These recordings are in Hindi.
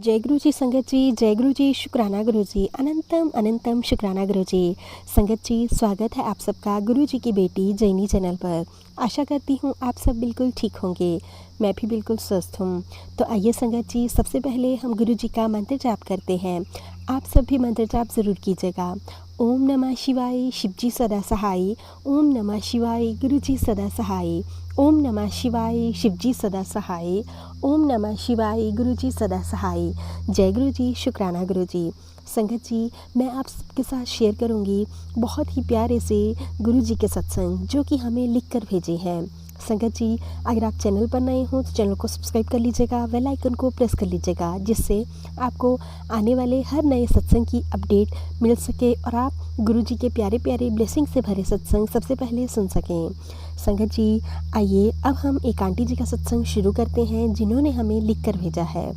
जय गुरु जी संगत जी, जय गुरु जी, शुक्राना गुरु जी, अनंतम अनंतम शुक्राना गुरु जी। संगत जी, स्वागत है आप सबका गुरु जी की बेटी जैनी चैनल पर। आशा करती हूँ आप सब बिल्कुल ठीक होंगे, मैं भी बिल्कुल स्वस्थ हूँ। तो आइए संगत जी, सबसे पहले हम गुरु जी का मंत्र जाप करते हैं। आप सब भी मंत्र जाप ज़रूर कीजिएगा। ओम नमः शिवाय, शिव जी सदा सहाय। ओम नमः शिवाय, गुरु जी सदा सहाय। ओम नमः शिवाय, शिव जी सदा सहाय। ओम नमः शिवाय, गुरु जी सदा सहाय। जय गुरु जी, शुक्राना गुरु जी। संगत जी, मैं आप सबके साथ शेयर करूंगी बहुत ही प्यारे से गुरु जी के सत्संग जो कि हमें लिख कर भेजे हैं। संगत जी, अगर आप चैनल पर नए हों तो चैनल को सब्सक्राइब कर लीजिएगा, बेल आइकन को प्रेस कर लीजिएगा, जिससे आपको आने वाले हर नए सत्संग की अपडेट मिल सके और आप गुरु जी के प्यारे प्यारे ब्लेसिंग से भरे सत्संग सबसे पहले सुन सकें। संगत जी, आइए अब हम एक आंटी जी का सत्संग शुरू करते हैं जिन्होंने हमें लिख कर भेजा है।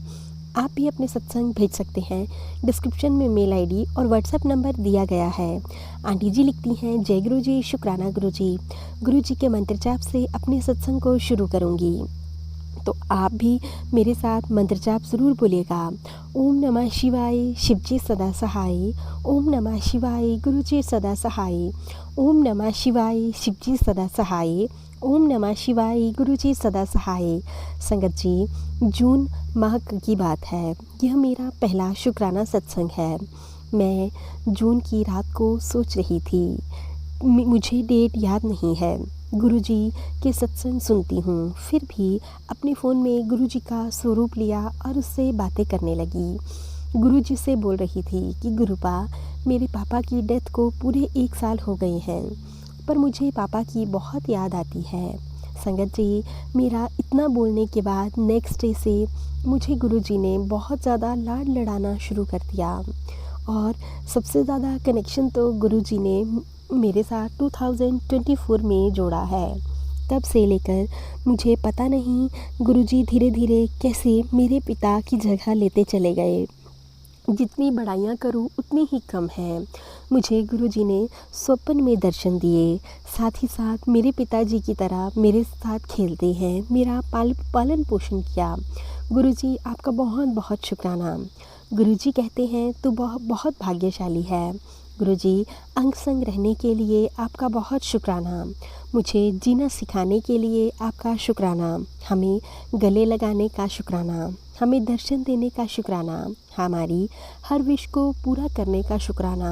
आप भी अपने सत्संग भेज सकते हैं। डिस्क्रिप्शन में मेल आईडी और व्हाट्सएप नंबर दिया गया है। आंटी जी लिखती हैं, जय गुरु जी, शुक्राना गुरु जी। गुरु जी के मंत्र जाप से अपने सत्संग को शुरू करूँगी, तो आप भी मेरे साथ मंत्र जाप ज़रूर बोलिएगा। ओम नमः शिवाय, शिव जी सदा सहाय। ओम नमः शिवाय, गुरु जी सदा सहाय। ओम नमः शिवाय, शिव जी सदा सहाय। ओम नमः शिवाय, गुरु जी सदा सहाय। संगत जी, जून माह की बात है। यह मेरा पहला शुक्राना सत्संग है। मैं जून की रात को सोच रही थी, मुझे डेट याद नहीं है। गुरुजी के सत्संग सुनती हूँ, फिर भी अपने फ़ोन में गुरुजी का स्वरूप लिया और उससे बातें करने लगी। गुरुजी से बोल रही थी कि गुरुपा, मेरे पापा की डेथ को पूरे 1 साल हो गए हैं, पर मुझे पापा की बहुत याद आती है। संगत जी, मेरा इतना बोलने के बाद नेक्स्ट डे से मुझे गुरुजी ने बहुत ज़्यादा लाड लड़ाना शुरू कर दिया और सबसे ज़्यादा कनेक्शन तो गुरुजी ने मेरे साथ 2024 में जोड़ा है। तब से लेकर मुझे पता नहीं गुरुजी धीरे धीरे कैसे मेरे पिता की जगह लेते चले गए। जितनी बड़ाइयाँ करूँ उतनी ही कम है। मुझे गुरुजी ने स्वप्न में दर्शन दिए, साथ ही साथ मेरे पिताजी की तरह मेरे साथ खेलते हैं, मेरा पालन पोषण किया। गुरुजी, आपका बहुत बहुत शुक्राना। गुरुजी कहते हैं तू बहुत भाग्यशाली है। गुरुजी, अंग संग रहने के लिए आपका बहुत शुक्राना। मुझे जीना सिखाने के लिए आपका शुक्राना। हमें गले लगाने का शुक्राना। हमें दर्शन देने का शुक्राना। हमारी हर विश को पूरा करने का शुक्राना।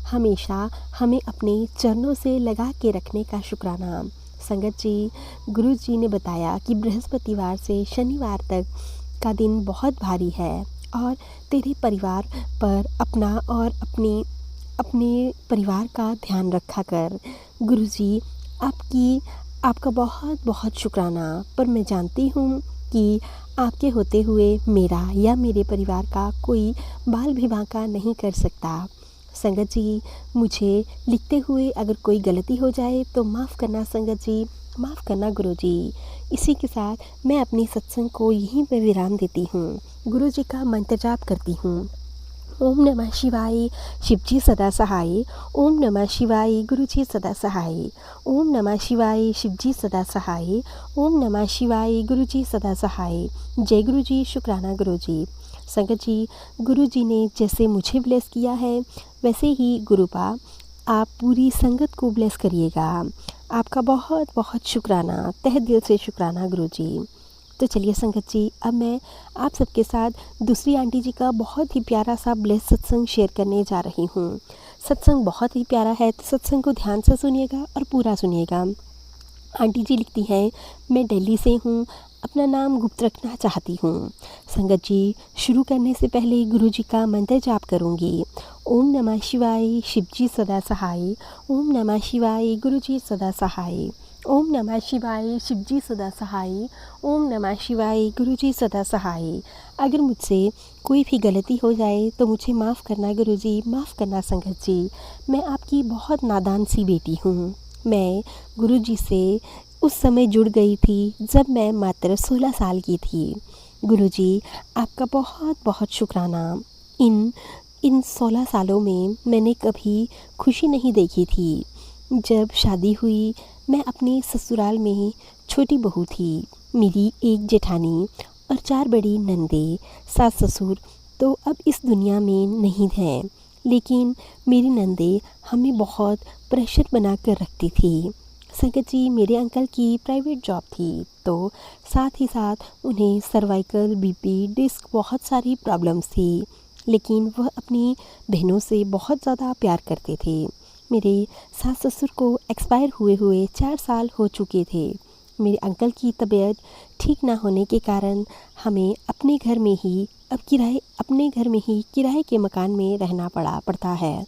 हमेशा हमें अपने चरणों से लगा के रखने का शुक्राना। संगत जी, गुरु जी ने बताया कि बृहस्पतिवार से शनिवार तक का दिन बहुत भारी है और तेरे परिवार पर अपना और अपने परिवार का ध्यान रखा कर। गुरुजी, आपका बहुत बहुत शुक्राना। पर मैं जानती हूँ कि आपके होते हुए मेरा या मेरे परिवार का कोई बाल विवाह का नहीं कर सकता। संगत जी, मुझे लिखते हुए अगर कोई गलती हो जाए तो माफ़ करना संगत जी, माफ़ करना गुरुजी। इसी के साथ मैं अपनी सत्संग को यहीं पर विराम देती हूँ। गुरुजी का मंत्र जाप करती हूँ। ओम नमः शिवाय, शिव जी सदा सहाय। ओम नमः शिवाय, गुरु जी सदा सहाय। ओम नमः शिवाय, शिव जी सदा सहाय। ओम नमः शिवाय, गुरु जी सदा सहाय। जय गुरु जी, शुक्राना गुरु जी। संगत जी, गुरु जी ने जैसे मुझे ब्लेस किया है वैसे ही गुरुपा आप पूरी संगत को ब्लेस करिएगा। आपका बहुत बहुत शुक्राना, तहे दिल से शुक्राना गुरु जी। तो चलिए संगत जी, अब मैं आप सबके साथ दूसरी आंटी जी का बहुत ही प्यारा सा ब्लेस सत्संग शेयर करने जा रही हूँ। सत्संग बहुत ही प्यारा है, तो सत्संग को ध्यान से सुनिएगा और पूरा सुनिएगा। आंटी जी लिखती हैं, मैं दिल्ली से हूँ, अपना नाम गुप्त रखना चाहती हूँ। संगत जी, शुरू करने से पहले गुरु जी का मंत्र जाप करूँगी। ओम नमः शिवाय, शिव जी सदा सहाय। ओम नमः शिवाय, गुरु जी सदा सहाय। ओम नमः शिवाय, शिव जी सदा सहाय। ओम नमः शिवाय, गुरु जी सदा सहाय। अगर मुझसे कोई भी गलती हो जाए तो मुझे माफ़ करना गुरु जी, माफ़ करना संगत जी। मैं आपकी बहुत नादान सी बेटी हूँ। मैं गुरु जी से उस समय जुड़ गई थी जब मैं मात्र 16 साल की थी। गुरु जी, आपका बहुत बहुत शुक्राना। इन 16 सालों में मैंने कभी खुशी नहीं देखी थी। जब शादी हुई, मैं अपने ससुराल में छोटी बहू थी। मेरी एक जेठानी और 4 बड़ी नंदे, सास ससुर तो अब इस दुनिया में नहीं हैं, लेकिन मेरी नंदे हमें बहुत प्रेशर बना कर रखती थी। संगत जी, मेरे अंकल की प्राइवेट जॉब थी, तो साथ ही साथ उन्हें सर्वाइकल, बीपी, डिस्क बहुत सारी प्रॉब्लम्स थी, लेकिन वह अपनी बहनों से बहुत ज़्यादा प्यार करते थे। मेरे सास ससुर को एक्सपायर हुए हुए 4 साल हो चुके थे। मेरे अंकल की तबीयत ठीक ना होने के कारण हमें अपने घर में ही किराए के मकान में रहना पड़ता है।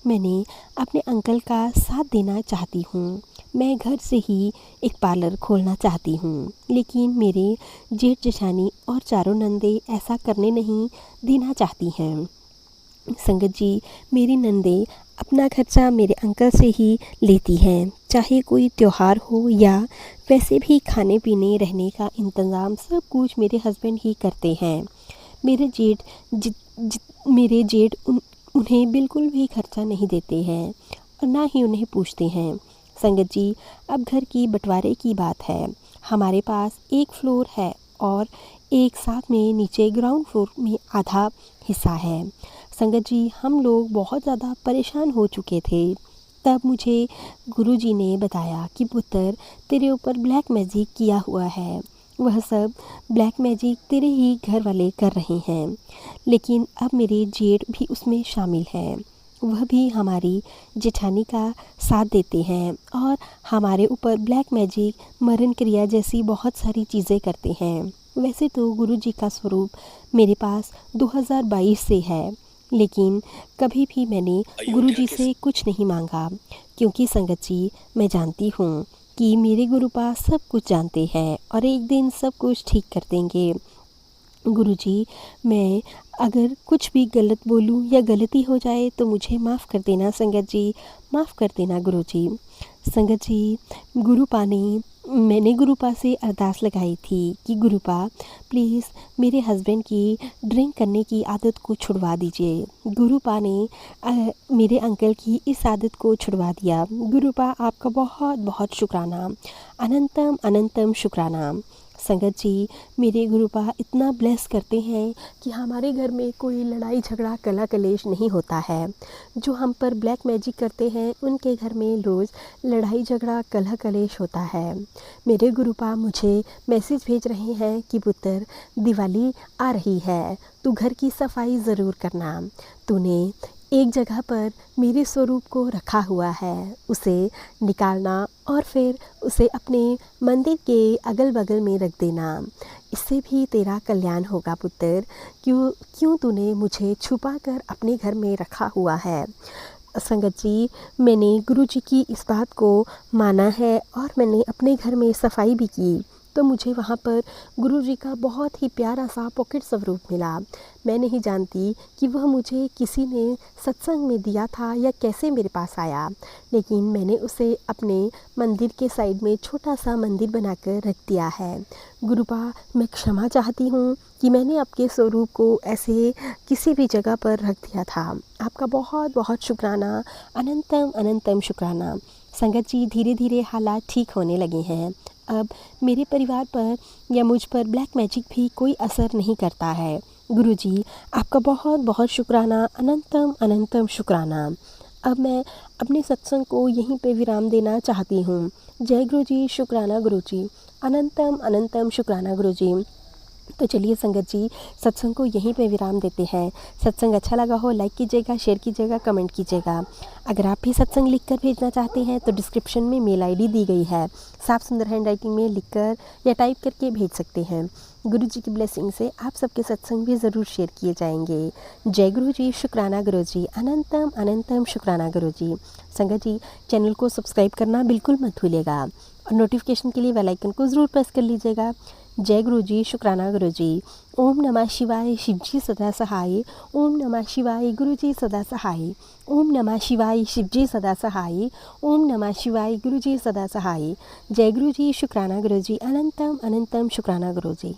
मैंने अपने अंकल का साथ देना चाहती हूँ। मैं घर से ही एक पार्लर खोलना चाहती हूँ, लेकिन मेरे जेठ जेठानी और चारों नंदे ऐसा करने नहीं देना चाहती हैं। संगत जी, मेरी नंदे अपना खर्चा मेरे अंकल से ही लेती हैं, चाहे कोई त्योहार हो या वैसे भी खाने पीने रहने का इंतज़ाम सब कुछ मेरे हस्बैंड ही करते हैं। मेरे जेठ जित जित मेरे जेठ उन्हें बिल्कुल भी खर्चा नहीं देते हैं और ना ही उन्हें पूछते हैं। संगत जी, अब घर की बंटवारे की बात है। हमारे पास एक फ्लोर है और एक साथ में नीचे ग्राउंड फ्लोर में आधा हिस्सा है। संगत जी, हम लोग बहुत ज़्यादा परेशान हो चुके थे। तब मुझे गुरुजी ने बताया कि पुत्र, तेरे ऊपर ब्लैक मैजिक किया हुआ है। वह सब ब्लैक मैजिक तेरे ही घर वाले कर रहे हैं, लेकिन अब मेरे जेठ भी उसमें शामिल हैं। वह भी हमारी जेठानी का साथ देते हैं और हमारे ऊपर ब्लैक मैजिक, मरण क्रिया जैसी बहुत सारी चीज़ें करते हैं। वैसे तो गुरुजी का स्वरूप मेरे पास 2022 से है, लेकिन कभी भी मैंने गुरुजी से कुछ नहीं मांगा, क्योंकि संगत जी, मैं जानती हूँ कि मेरे गुरुपा सब कुछ जानते हैं और एक दिन सब कुछ ठीक कर देंगे। गुरुजी, मैं अगर कुछ भी गलत बोलूं या गलती हो जाए तो मुझे माफ़ कर देना संगत जी, माफ़ कर देना गुरुजी। संगत जी, मैंने गुरुपा से अरदास लगाई थी कि गुरुपा प्लीज़ मेरे हस्बैंड की ड्रिंक करने की आदत को छुड़वा दीजिए। गुरुपा ने मेरे अंकल की इस आदत को छुड़वा दिया। गुरुपा, आपका बहुत बहुत शुक्राना, अनंतम अनंतम शुक्राना। संगत जी, मेरे गुरुपा इतना ब्लेस करते हैं कि हमारे घर में कोई लड़ाई झगड़ा कला कलेश नहीं होता है। जो हम पर ब्लैक मैजिक करते हैं, उनके घर में रोज़ लड़ाई झगड़ा कलह कलेश होता है। मेरे गुरुपा मुझे मैसेज भेज रहे हैं कि पुत्र, दिवाली आ रही है, तू घर की सफाई ज़रूर करना। तूने एक जगह पर मेरे स्वरूप को रखा हुआ है, उसे निकालना और फिर उसे अपने मंदिर के अगल बगल में रख देना। इससे भी तेरा कल्याण होगा पुत्र। क्यों तूने मुझे छुपा कर अपने घर में रखा हुआ है? संगत जी, मैंने गुरुजी की इस बात को माना है और मैंने अपने घर में सफाई भी की, तो मुझे वहाँ पर गुरुजी का बहुत ही प्यारा सा पॉकेट स्वरूप मिला। मैं नहीं जानती कि वह मुझे किसी ने सत्संग में दिया था या कैसे मेरे पास आया, लेकिन मैंने उसे अपने मंदिर के साइड में छोटा सा मंदिर बनाकर रख दिया है। गुरुपा, मैं क्षमा चाहती हूँ कि मैंने आपके स्वरूप को ऐसे किसी भी जगह पर रख दिया था। आपका बहुत बहुत शुक्राना, अनंतम अनंतम शुक्राना। संगत जी, धीरे धीरे हालात ठीक होने लगे हैं। अब मेरे परिवार पर या मुझ पर ब्लैक मैजिक भी कोई असर नहीं करता है। गुरुजी, आपका बहुत बहुत शुक्राना, अनंतम अनंतम शुक्राना। अब मैं अपने सत्संग को यहीं पे विराम देना चाहती हूँ। जय गुरुजी, शुक्राना गुरुजी, अनंतम अनंतम शुक्राना गुरुजी। तो चलिए संगत जी, सत्संग को यहीं पे विराम देते हैं। सत्संग अच्छा लगा हो लाइक कीजिएगा, शेयर कीजिएगा, कमेंट कीजिएगा। अगर आप भी सत्संग लिखकर भेजना चाहते हैं तो डिस्क्रिप्शन में मेल आईडी दी गई है, साफ सुंदर हैंड राइटिंग में लिखकर या टाइप करके भेज सकते हैं। गुरु जी की ब्लेसिंग से आप सबके सत्संग भी ज़रूर शेयर किए जाएंगे। जय गुरु जी, शुक्राना गुरु जी, अनंतम अनंतम शुक्राना गुरु जी। संगत जी, चैनल को सब्सक्राइब करना बिल्कुल मत भूलिएगा और नोटिफिकेशन के लिए बेल आइकन को ज़रूर प्रेस कर लीजिएगा। जय गुरु जी, शुक्राना गुरु जी। ओम नमः शिवाय, शिव जी सदा सहाय। ओम नमः शिवाय, गुरु जी सदा सहाय। ओम नमः शिवाय, शिव जी सदा सहाय। ओम नमः शिवाय, गुरु जी सदा सहाय। जय गुरु जी, शुक्राना गुरु जी, अनंतम अनंतम शुक्राना गुरु जी।